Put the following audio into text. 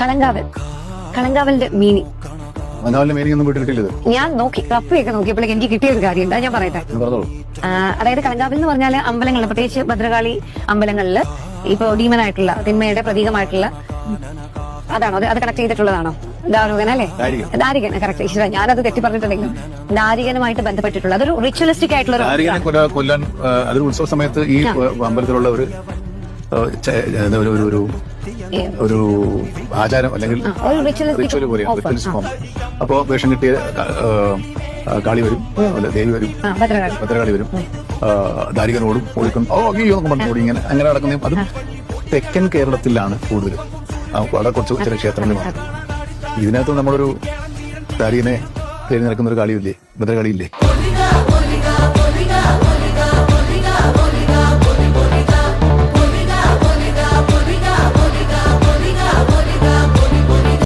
കളങ്കാവലിന്റെ meaning ഒന്നും വീട്ടിലിട്ടില്ല. ഞാൻ നോക്കി കപ്പയൊക്കെ നോക്കിയപ്പോഴേക്ക് എനിക്ക് കിട്ടിയ ഒരു കാര്യം ഞാൻ പറയട്ടെ. അതായത് കളങ്കാവൽ എന്ന് പറഞ്ഞാല് അമ്പലങ്ങളിൽ, പ്രത്യേകിച്ച് ഭദ്രകാളി അമ്പലങ്ങളില് ഇപ്പൊ ഡീമനായിട്ടുള്ള തിന്മയുടെ പ്രതീകമായിട്ടുള്ള അതാണോ അത് കണക്ട് ചെയ്തിട്ടുള്ളതാണോ? ദാരുകൻ അല്ലേ? ദാരികൻ, കറക്റ്റ്. ഈശ്വര, ഞാനത് തെറ്റി പറഞ്ഞിട്ടുണ്ടെങ്കിലും ദാരികനുമായിട്ട് ബന്ധപ്പെട്ടിട്ടുള്ള അതൊരു റിച്വലിസ്റ്റിക് ആയിട്ടുള്ള കൊല്ലാൻ അതൊരു ഉത്സവ സമയത്ത് ഈ അമ്പലത്തിലുള്ള ഒരു ആചാരം അല്ലെങ്കിൽ റിച്വൽ പോലെയാണ്. അപ്പോ വേഷം കിട്ടിയ കാളി വരും, ദേവി വരും, ഭദ്രകാളി വരും, ദാരികനോടും ഓടിക്കൊണ്ട് അയ്യോ പറഞ്ഞു ഓടി അങ്ങനെ നടക്കുന്ന. അതും തെക്കൻ കേരളത്തിലാണ് കൂടുതലും. വളരെ കുറച്ച് ചില ക്ഷേത്രങ്ങളിൽ മാത്രം. ഇതിനകത്ത് നമ്മളൊരു ദാരികനെ തേടി നടക്കുന്ന ഒരു കാളിയില്ലേ, ഭദ്രകാളിയില്ലേ?